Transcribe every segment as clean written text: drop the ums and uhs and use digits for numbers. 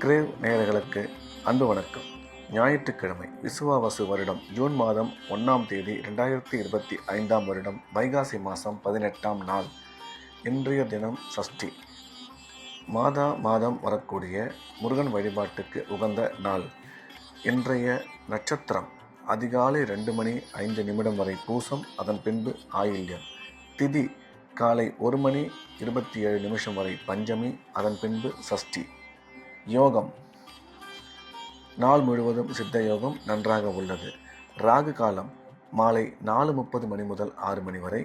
Grave நேயர்களுக்கு அன்பு வணக்கம். ஞாயிற்றுக்கிழமை விசுவாவசு வருடம் ஜூன் மாதம் 1ஆம் தேதி 2025ஆம் வருடம் வைகாசி மாதம் 18ஆம் நாள். இன்றைய தினம் சஷ்டி. மாதம் வரக்கூடிய முருகன் வழிபாட்டுக்கு உகந்த நாள். இன்றைய நட்சத்திரம் அதிகாலை 2:05 வரை பூசம், அதன் பின்பு ஆயில்யம். திதி காலை 1:27 வரை பஞ்சமி, அதன் பின்பு சஷ்டி. யோகம் நாள் முழுவதும் சித்த யோகம் நன்றாக உள்ளது. ராகு காலம் மாலை 4:30 முதல் 6 வரை.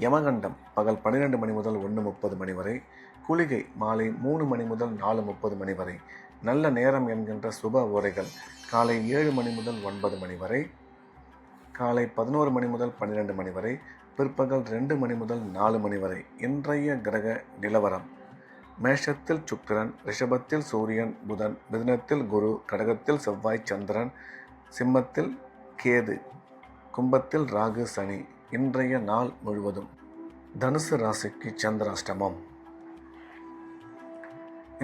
யமகண்டம் பகல் 12 முதல் 1:30 வரை. குளிகை மாலை 3 முதல் 4:30 வரை. நல்ல நேரம் என்கின்ற சுப ஓரைகள் காலை 7 முதல் 9 வரை, காலை 11 முதல் 12 வரை, பிற்பகல் 2 முதல் 4 வரை. இன்றைய கிரக நிலவரம்: மேஷத்தில் சுக்கிரன், ரிஷபத்தில் சூரியன் புதன், மிதுனத்தில் குரு, கடகத்தில் செவ்வாய் சந்திரன், சிம்மத்தில் கேது, கும்பத்தில் ராகு சனி. இன்றைய நாள் முழுவதும் தனுசு ராசிக்கு சந்திராஷ்டமம்.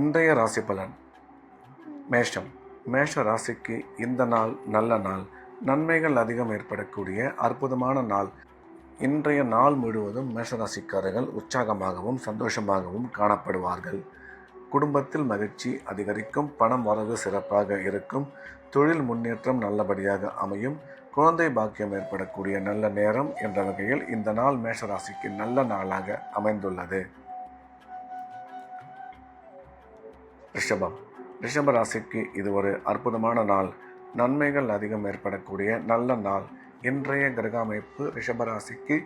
இன்றைய ராசி பலன்: மேஷம். மேஷ ராசிக்கு இந்த நாள் நல்ல நாள். நன்மைகள் அதிகம் ஏற்படக்கூடிய அற்புதமான நாள். இன்றைய நாள் முழுவதும் மேஷராசிக்காரர்கள் உற்சாகமாகவும் சந்தோஷமாகவும் காணப்படுவார்கள். குடும்பத்தில் மகிழ்ச்சி அதிகரிக்கும். பணம் வரவு சிறப்பாக இருக்கும். தொழில் முன்னேற்றம் நல்லபடியாக அமையும். குழந்தை பாக்கியம் ஏற்படக்கூடிய நல்ல நேரம் என்ற வகையில் இந்த நாள் மேஷராசிக்கு நல்ல நாளாக அமைந்துள்ளது. ரிஷபம். ரிஷப ராசிக்கு இது ஒரு அற்புதமான நாள். நன்மைகள் அதிகம் ஏற்படக்கூடிய நல்ல நாள். இன்றைய கிரக அமைப்பு ரிஷபராசிக்கு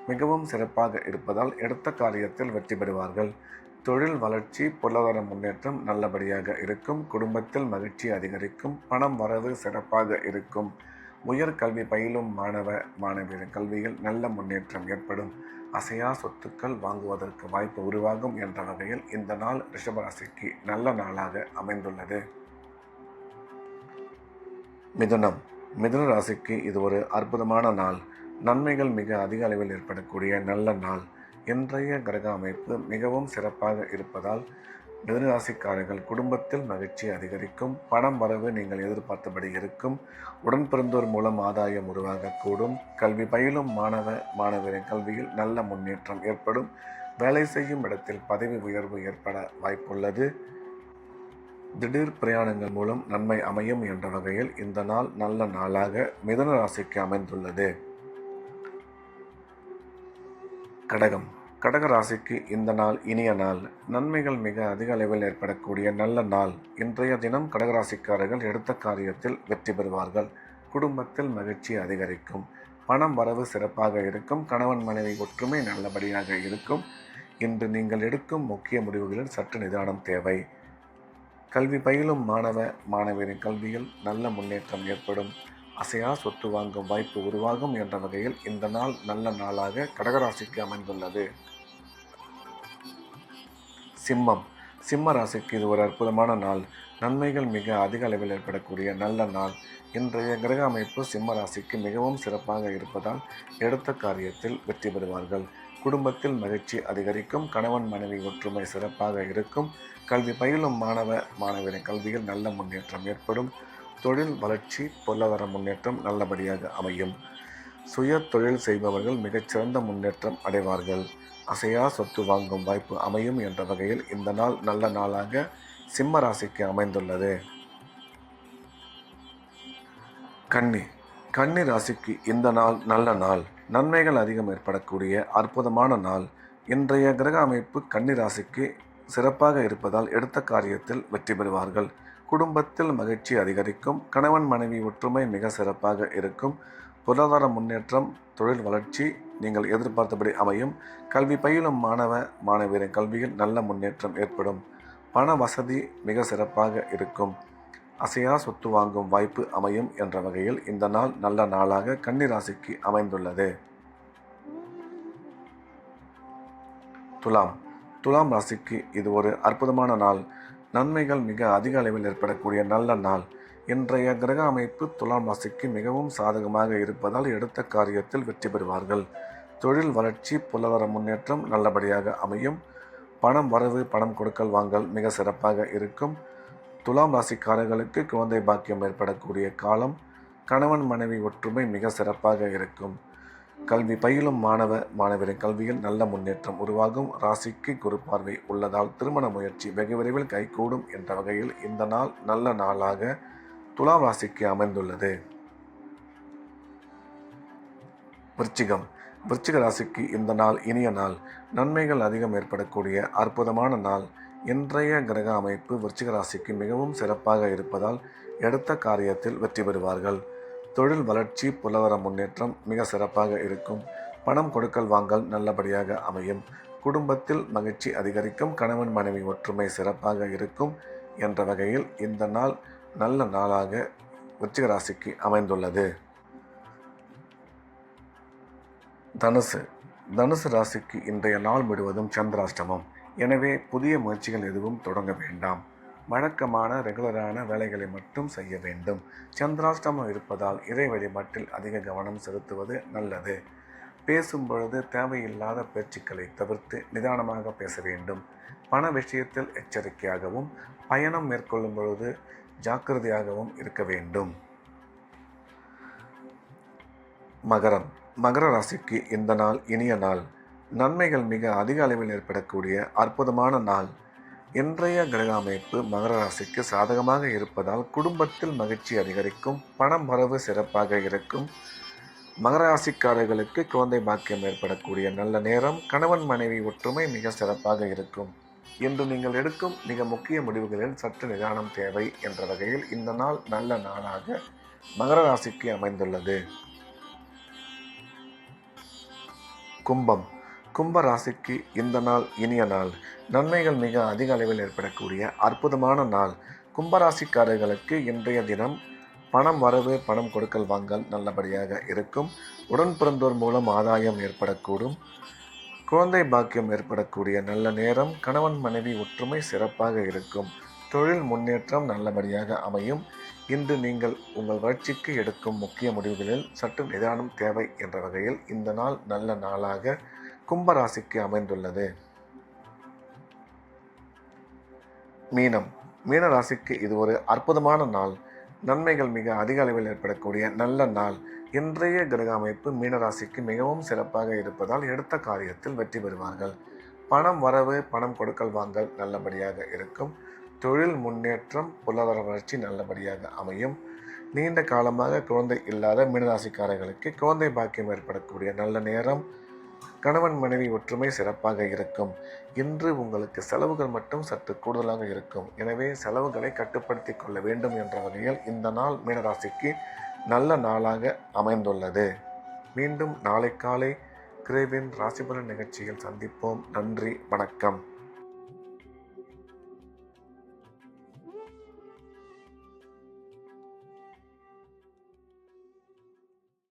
மிகவும் சிறப்பாக இருப்பதால் எடுத்த காரியத்தில் வெற்றி பெறுவார்கள். தொழில் வளர்ச்சி, பொருளாதார முன்னேற்றம் நல்லபடியாக இருக்கும். குடும்பத்தில் மகிழ்ச்சி அதிகரிக்கும். பணம் வரவு சிறப்பாக இருக்கும். உயர் கல்வி பயிலும் மாணவியரின் கல்வியில் நல்ல முன்னேற்றம் ஏற்படும். அசையா சொத்துக்கள் வாங்குவதற்கு வாய்ப்பு உருவாகும் என்ற வகையில் இந்த நாள் ரிஷபராசிக்கு நல்ல நாளாக அமைந்துள்ளது. மிதுனம். மிதுன ராசிக்கு இது ஒரு அற்புதமான நாள். நன்மைகள் மிக அதிக அளவில் ஏற்படக்கூடிய நல்ல நாள். இன்றைய கிரக அமைப்பு மிகவும் சிறப்பாக இருப்பதால் மிதுன ராசிக்காரர்கள் குடும்பத்தில் மகிழ்ச்சி அதிகரிக்கும். பணம் வரவு நீங்கள் எதிர்பார்த்தபடி இருக்கும். உடன் பிறந்தோர் மூலம் ஆதாயம் உருவாகக்கூடும். கல்வி பயிலும் மாணவரின் கல்வியில் நல்ல முன்னேற்றம் ஏற்படும். வேலை செய்யும் இடத்தில் பதவி உயர்வு ஏற்பட வாய்ப்புள்ளது. திடீர் பிரயாணங்கள் மூலம் நன்மை அமையும் என்ற வகையில் இந்த நாள் நல்ல நாளாக மிதுன ராசிக்கு அமைந்துள்ளது. கடகம். கடக ராசிக்கு இந்த நாள் இனிய நாள். நன்மைகள் மிக அதிக அளவில் ஏற்படக்கூடிய நல்ல நாள். இன்றைய தினம் கடகராசிக்காரர்கள் எடுத்த காரியத்தில் வெற்றி பெறுவார்கள். குடும்பத்தில் மகிழ்ச்சி அதிகரிக்கும். பணம் வரவு சிறப்பாக இருக்கும். கணவன் மனைவி ஒற்றுமை நல்லபடியாக இருக்கும். இன்று நீங்கள் எடுக்கும் முக்கிய முடிவுகளில் சற்று நிதானம் தேவை. கல்வி பயிலும் மாணவரின் கல்வியில் நல்ல முன்னேற்றம் ஏற்படும். அசையா சொத்து வாங்கும் வாய்ப்பு உருவாகும் என்ற வகையில் இந்த நாள் நல்ல நாளாக கடகராசிக்கு அமைந்துள்ளது. சிம்மம். சிம்ம ராசிக்கு இது ஒரு அற்புதமான நாள். நன்மைகள் மிக அதிக அளவில் ஏற்படக்கூடிய நல்ல நாள். இன்றைய கிரக அமைப்பு சிம்ம ராசிக்கு மிகவும் சிறப்பாக இருப்பதால் எடுத்த காரியத்தில் வெற்றி பெறுவார்கள். குடும்பத்தில் மகிழ்ச்சி அதிகரிக்கும். கணவன் மனைவி ஒற்றுமை சிறப்பாக இருக்கும். கல்வி பயிலும் மாணவரின் கல்வியில் நல்ல முன்னேற்றம் ஏற்படும். தொழில் வளர்ச்சி, பொருளாதார முன்னேற்றம் நல்லபடியாக அமையும். சுய தொழில் செய்பவர்கள் மிகச்சிறந்த முன்னேற்றம் அடைவார்கள். அசையா சொத்து வாங்கும் வாய்ப்பு அமையும் என்ற வகையில் இந்த நாள் நல்ல நாளாக சிம்ம ராசிக்கு அமைந்துள்ளது. கன்னி. கன்னி ராசிக்கு இந்த நாள் நல்ல நாள். நன்மைகள் அதிகம் ஏற்படக்கூடிய அற்புதமான நாள். இன்றைய கிரக அமைப்பு கன்னி ராசிக்கு சிறப்பாக இருப்பதால் எடுத்த காரியத்தில் வெற்றி பெறுவார்கள். குடும்பத்தில் மகிழ்ச்சி அதிகரிக்கும். கணவன் மனைவி ஒற்றுமை மிக சிறப்பாக இருக்கும். பொருளாதார முன்னேற்றம், தொழில் வளர்ச்சி நீங்கள் எதிர்பார்த்தபடி அமையும். கல்வி பயிலும் மாணவரின் கல்வியில் நல்ல முன்னேற்றம் ஏற்படும். பண வசதி மிக சிறப்பாக இருக்கும். அசையா சொத்து வாங்கும் வாய்ப்பு அமையும் என்ற வகையில் இந்த நாள் நல்ல நாளாக கன்னி ராசிக்கு அமைந்துள்ளது. துலாம். துலாம் ராசிக்கு இது ஒரு அற்புதமான நாள். நன்மைகள் மிக அதிக அளவில் ஏற்படக்கூடிய நல்ல நாள். இன்றைய கிரக அமைப்பு துலாம் ராசிக்கு மிகவும் சாதகமாக இருப்பதால் எடுத்த காரியத்தில் வெற்றி பெறுவார்கள். தொழில் வளர்ச்சி, பொருளாதார முன்னேற்றம் நல்லபடியாக அமையும். பணம் வரவு, பணம் கொடுக்கல் வாங்கல் மிக சிறப்பாக இருக்கும். துலாம் ராசிக்காரர்களுக்கு குழந்தை பாக்கியம் ஏற்படக்கூடிய காலம். கணவன் மனைவி ஒற்றுமை மிக சிறப்பாக இருக்கும். கல்வி பயிலும் மாணவரின் கல்வியில் நல்ல முன்னேற்றம் உருவாகும். ராசிக்கு குரு பார்வை உள்ளதால் திருமண முயற்சி வெகு விரைவில் கைகூடும் என்ற வகையில் இந்த நாள் நல்ல நாளாக துலாம் ராசிக்கு அமைந்துள்ளது. விருச்சிக ராசிக்கு இந்த நாள் இனிய நாள். நன்மைகள் அதிகம் ஏற்படக்கூடிய அற்புதமான நாள். இன்றைய கிரக அமைப்பு விருச்சிக ராசிக்கு மிகவும் சிறப்பாக இருப்பதால் எடுத்த காரியத்தில் வெற்றி பெறுவார்கள். தொழில் வளர்ச்சி, பொருளாதார முன்னேற்றம் மிக சிறப்பாக இருக்கும். பணம் கொடுக்கல் வாங்கல் நல்லபடியாக அமையும். குடும்பத்தில் மகிழ்ச்சி அதிகரிக்கும். கணவன் மனைவி ஒற்றுமை சிறப்பாக இருக்கும் என்ற வகையில் இந்த நாள் நல்ல நாளாக விருச்சிக ராசிக்கு அமைந்துள்ளது. தனுசு ராசிக்கு இன்றைய நாள் முழுவதும் சந்திராஷ்டமம். எனவே புதிய முயற்சிகள் எதுவும் தொடங்க வேண்டாம். வழக்கமான ரெகுலரான வேலைகளை மட்டும் செய்ய வேண்டும். சந்திராஷ்டமம் இருப்பதால் இறை வழிபாட்டில் அதிக கவனம் செலுத்துவது நல்லது. பேசும் பொழுது தேவையில்லாத பேச்சுக்களை தவிர்த்து நிதானமாக பேச வேண்டும். பண விஷயத்தில் எச்சரிக்கையாகவும் பயணம் மேற்கொள்ளும் பொழுது ஜாக்கிரதையாகவும் இருக்க வேண்டும். மகர ராசிக்கு இந்த நாள் இனிய நாள். நன்மைகள் மிக அதிக அளவில் ஏற்படக்கூடிய அற்புதமான நாள். இன்றைய கிரக அமைப்பு மகர ராசிக்கு சாதகமாக இருப்பதால் குடும்பத்தில் மகிழ்ச்சி அதிகரிக்கும். பணம் வரவு சிறப்பாக இருக்கும். மகர ராசிக்காரர்களுக்கு குழந்தை பாக்கியம் ஏற்படக்கூடிய நல்ல நேரம். கணவன் மனைவி ஒற்றுமை மிக சிறப்பாக இருக்கும். இன்று நீங்கள் எடுக்கும் மிக முக்கிய முடிவுகளில் சற்று நிதானம் தேவை என்ற வகையில் இந்த நாள் நல்ல நாளாக மகர ராசிக்கு அமைந்துள்ளது. கும்ப ராசிக்கு இந்த நாள் இனிய நாள். நன்மைகள் மிக அதிக அளவில் ஏற்படக்கூடிய அற்புதமான நாள். கும்பராசிக்காரர்களுக்கு இன்றைய தினம் பணம் வரவு, பணம் கொடுக்கல் வாங்கல் நல்லபடியாக இருக்கும். உடன் பிறந்தோர் மூலம் ஆதாயம் ஏற்படக்கூடும். குழந்தை பாக்கியம் ஏற்படக்கூடிய நல்ல நேரம். கணவன் மனைவி ஒற்றுமை சிறப்பாக இருக்கும். தொழில் முன்னேற்றம் நல்லபடியாக அமையும். இன்று நீங்கள் உங்கள் வளர்ச்சிக்கு எடுக்கும் முக்கிய முடிவுகளில் சற்று நிதானம் தேவை என்ற வகையில் இந்த நாள் நல்ல நாளாக கும்பராசிக்கு அமைந்துள்ளது. மீன ராசிக்கு இது ஒரு அற்புதமான நாள். நன்மைகள் மிக அதிக அளவில் ஏற்படக்கூடிய நல்ல நாள். இன்றைய கிரக அமைப்பு மீனராசிக்கு மிகவும் சிறப்பாக இருப்பதால் எடுத்த காரியத்தில் வெற்றி பெறுவார்கள். பணம் வரவு, பணம் கொடுக்கல் வாங்கல் நல்லபடியாக இருக்கும். தொழில் முன்னேற்றம், பொருளாதார வளர்ச்சி நல்லபடியாக அமையும். நீண்ட காலமாக குழந்தை இல்லாத மீனராசிக்காரர்களுக்கு குழந்தை பாக்கியம் ஏற்படக்கூடிய நல்ல நேரம். கணவன் மனைவி ஒற்றுமை சிறப்பாக இருக்கும். இன்று உங்களுக்கு செலவுகள் மட்டும் சற்று கூடுதலாக இருக்கும். எனவே செலவுகளை கட்டுப்படுத்தி கொள்ள வேண்டும் என்ற வகையில் இந்த நாள் மீனராசிக்கு நல்ல நாளாக அமைந்துள்ளது. மீண்டும் நாளை காலை கிரேவின் ராசிபலன் நிகழ்ச்சியில் சந்திப்போம். நன்றி, வணக்கம்.